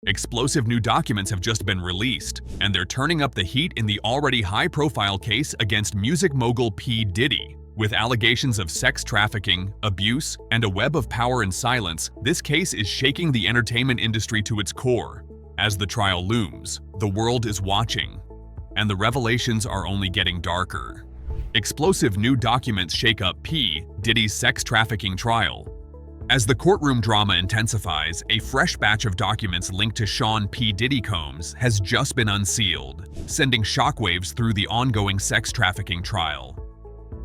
Explosive new documents have just been released, and they're turning up the heat in the already high-profile case against music mogul P. Diddy. With allegations of sex trafficking, abuse, and a web of power and silence, this case is shaking the entertainment industry to its core. As the trial looms, the world is watching, and the revelations are only getting darker. Explosive new documents shake up P. Diddy's sex trafficking trial. As the courtroom drama intensifies, a fresh batch of documents linked to Sean P. Diddy Combs has just been unsealed, sending shockwaves through the ongoing sex trafficking trial.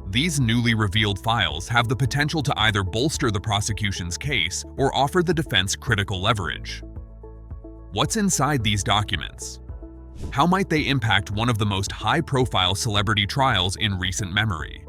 These newly revealed files have the potential to either bolster the prosecution's case or offer the defense critical leverage. What's inside these documents? How might they impact one of the most high-profile celebrity trials in recent memory?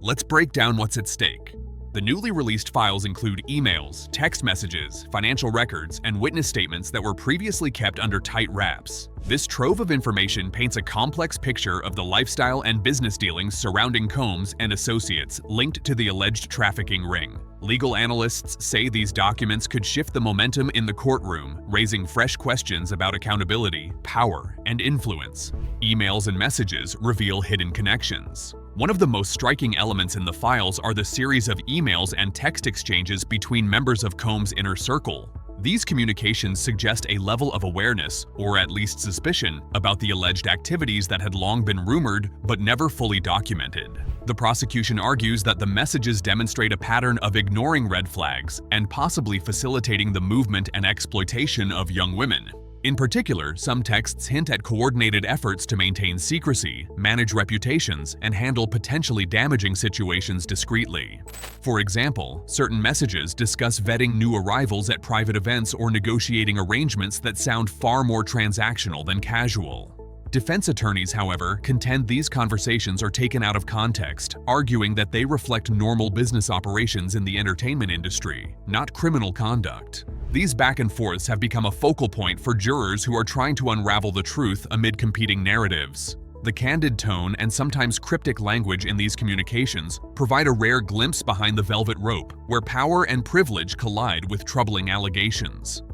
Let's break down what's at stake. The newly released files include emails, text messages, financial records, and witness statements that were previously kept under tight wraps. This trove of information paints a complex picture of the lifestyle and business dealings surrounding Combs and associates linked to the alleged trafficking ring. Legal analysts say these documents could shift the momentum in the courtroom, raising fresh questions about accountability, power, and influence. Emails and messages reveal hidden connections. One of the most striking elements in the files are the series of emails and text exchanges between members of Combs' inner circle. These communications suggest a level of awareness, or at least suspicion, about the alleged activities that had long been rumored but never fully documented. The prosecution argues that the messages demonstrate a pattern of ignoring red flags and possibly facilitating the movement and exploitation of young women. In particular, some texts hint at coordinated efforts to maintain secrecy, manage reputations, and handle potentially damaging situations discreetly. For example, certain messages discuss vetting new arrivals at private events or negotiating arrangements that sound far more transactional than casual. Defense attorneys, however, contend these conversations are taken out of context, arguing that they reflect normal business operations in the entertainment industry, not criminal conduct. These back and forths have become a focal point for jurors who are trying to unravel the truth amid competing narratives. The candid tone and sometimes cryptic language in these communications provide a rare glimpse behind the velvet rope, where power and privilege collide with troubling allegations.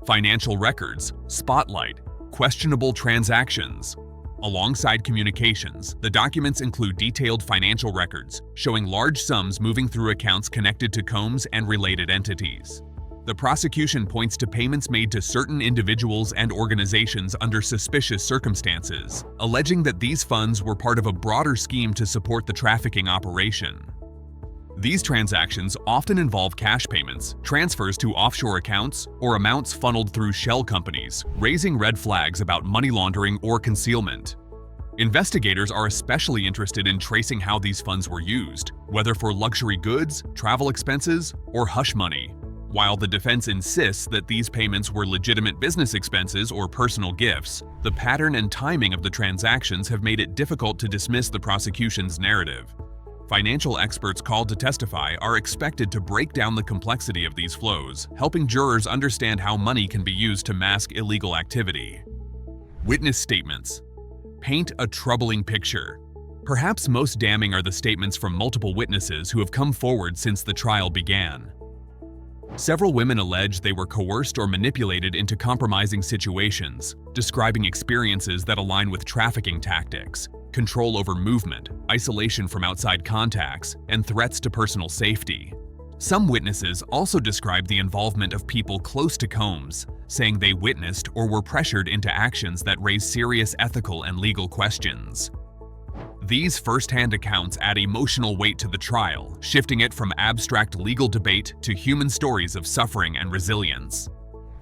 Financial records, spotlight, questionable transactions. Alongside communications, the documents include detailed financial records showing large sums moving through accounts connected to Combs and related entities. The prosecution points to payments made to certain individuals and organizations under suspicious circumstances, alleging that these funds were part of a broader scheme to support the trafficking operation. These transactions often involve cash payments, transfers to offshore accounts, or amounts funneled through shell companies, raising red flags about money laundering or concealment. Investigators are especially interested in tracing how these funds were used, whether for luxury goods, travel expenses, or hush money. While the defense insists that these payments were legitimate business expenses or personal gifts, the pattern and timing of the transactions have made it difficult to dismiss the prosecution's narrative. Financial experts called to testify are expected to break down the complexity of these flows, helping jurors understand how money can be used to mask illegal activity. Witness statements paint a troubling picture. Perhaps most damning are the statements from multiple witnesses who have come forward since the trial began. Several women allege they were coerced or manipulated into compromising situations, describing experiences that align with trafficking tactics, control over movement, isolation from outside contacts, and threats to personal safety. Some witnesses also describe the involvement of people close to Combs, saying they witnessed or were pressured into actions that raise serious ethical and legal questions. These first-hand accounts add emotional weight to the trial, shifting it from abstract legal debate to human stories of suffering and resilience.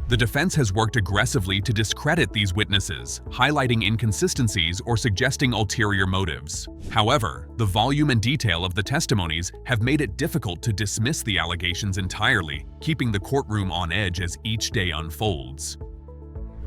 The defense has worked aggressively to discredit these witnesses, highlighting inconsistencies or suggesting ulterior motives. However, the volume and detail of the testimonies have made it difficult to dismiss the allegations entirely, keeping the courtroom on edge as each day unfolds.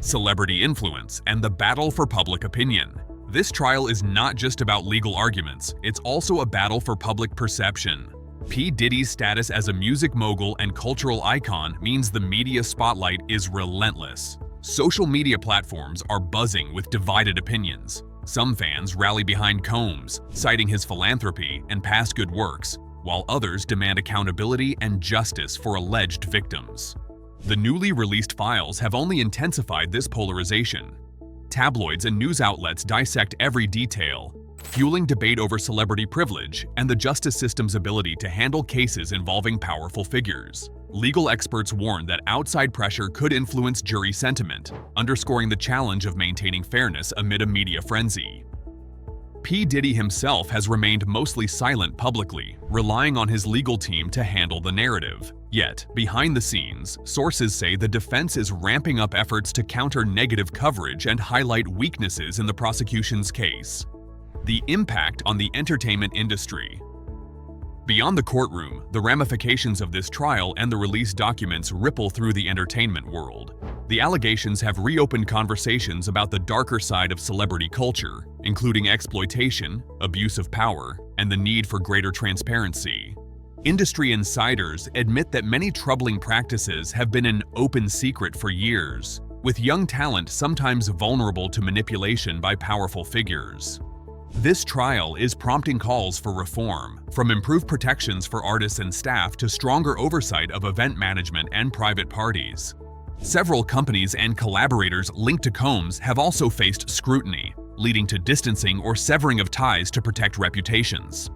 Celebrity influence and the battle for public opinion. This trial is not just about legal arguments, it's also a battle for public perception. P. Diddy's status as a music mogul and cultural icon means the media spotlight is relentless. Social media platforms are buzzing with divided opinions. Some fans rally behind Combs, citing his philanthropy and past good works, while others demand accountability and justice for alleged victims. The newly released files have only intensified this polarization. Tabloids and news outlets dissect every detail, fueling debate over celebrity privilege and the justice system's ability to handle cases involving powerful figures. Legal experts warn that outside pressure could influence jury sentiment, underscoring the challenge of maintaining fairness amid a media frenzy. P. Diddy himself has remained mostly silent publicly, relying on his legal team to handle the narrative. Yet, behind the scenes, sources say the defense is ramping up efforts to counter negative coverage and highlight weaknesses in the prosecution's case. The impact on the entertainment industry. Beyond the courtroom, the ramifications of this trial and the released documents ripple through the entertainment world. The allegations have reopened conversations about the darker side of celebrity culture, including exploitation, abuse of power, and the need for greater transparency. Industry insiders admit that many troubling practices have been an open secret for years, with young talent sometimes vulnerable to manipulation by powerful figures. This trial is prompting calls for reform, from improved protections for artists and staff to stronger oversight of event management and private parties. Several companies and collaborators linked to Combs have also faced scrutiny, leading to distancing or severing of ties to protect reputations.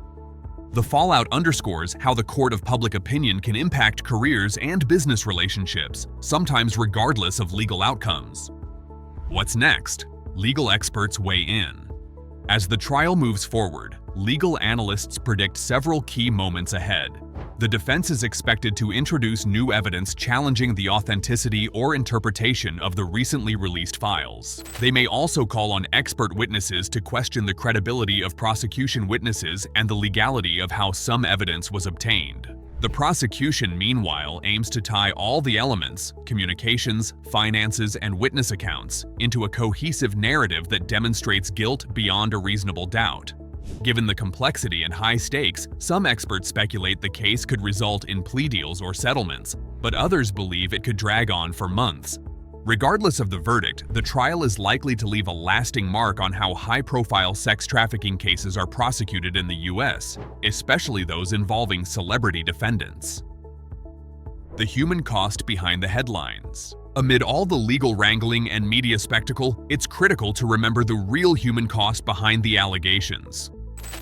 The fallout underscores how the court of public opinion can impact careers and business relationships, sometimes regardless of legal outcomes. What's next? Legal experts weigh in. As the trial moves forward, legal analysts predict several key moments ahead. The defense is expected to introduce new evidence challenging the authenticity or interpretation of the recently released files. They may also call on expert witnesses to question the credibility of prosecution witnesses and the legality of how some evidence was obtained. The prosecution, meanwhile, aims to tie all the elements, communications, finances, and witness accounts, into a cohesive narrative that demonstrates guilt beyond a reasonable doubt. Given the complexity and high stakes, some experts speculate the case could result in plea deals or settlements, but others believe it could drag on for months. Regardless of the verdict, the trial is likely to leave a lasting mark on how high-profile sex trafficking cases are prosecuted in the US, especially those involving celebrity defendants. The human cost behind the headlines. Amid all the legal wrangling and media spectacle, it's critical to remember the real human cost behind the allegations.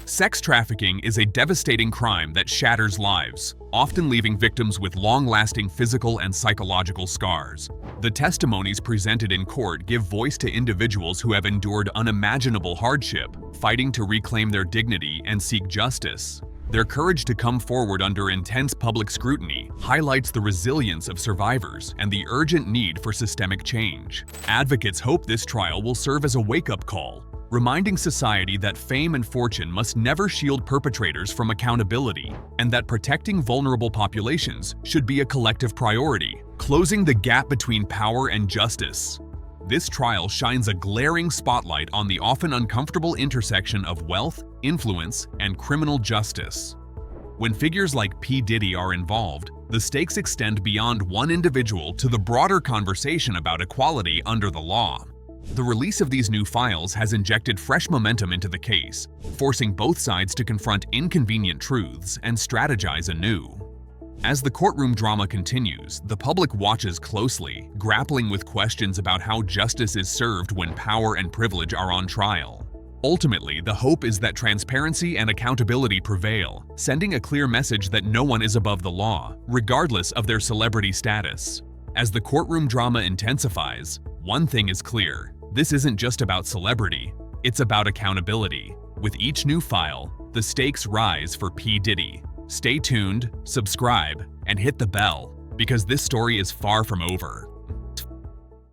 Sex trafficking is a devastating crime that shatters lives, often leaving victims with long-lasting physical and psychological scars. The testimonies presented in court give voice to individuals who have endured unimaginable hardship, fighting to reclaim their dignity and seek justice. Their courage to come forward under intense public scrutiny highlights the resilience of survivors and the urgent need for systemic change. Advocates hope this trial will serve as a wake-up call, reminding society that fame and fortune must never shield perpetrators from accountability, and that protecting vulnerable populations should be a collective priority, closing the gap between power and justice. This trial shines a glaring spotlight on the often uncomfortable intersection of wealth, influence, and criminal justice. When figures like P. Diddy are involved, the stakes extend beyond one individual to the broader conversation about equality under the law. The release of these new files has injected fresh momentum into the case, forcing both sides to confront inconvenient truths and strategize anew. As the courtroom drama continues, the public watches closely, grappling with questions about how justice is served when power and privilege are on trial. Ultimately, the hope is that transparency and accountability prevail, sending a clear message that no one is above the law, regardless of their celebrity status. As the courtroom drama intensifies, one thing is clear: this isn't just about celebrity, it's about accountability. With each new file, the stakes rise for P. Diddy. Stay tuned, subscribe, and hit the bell, because this story is far from over.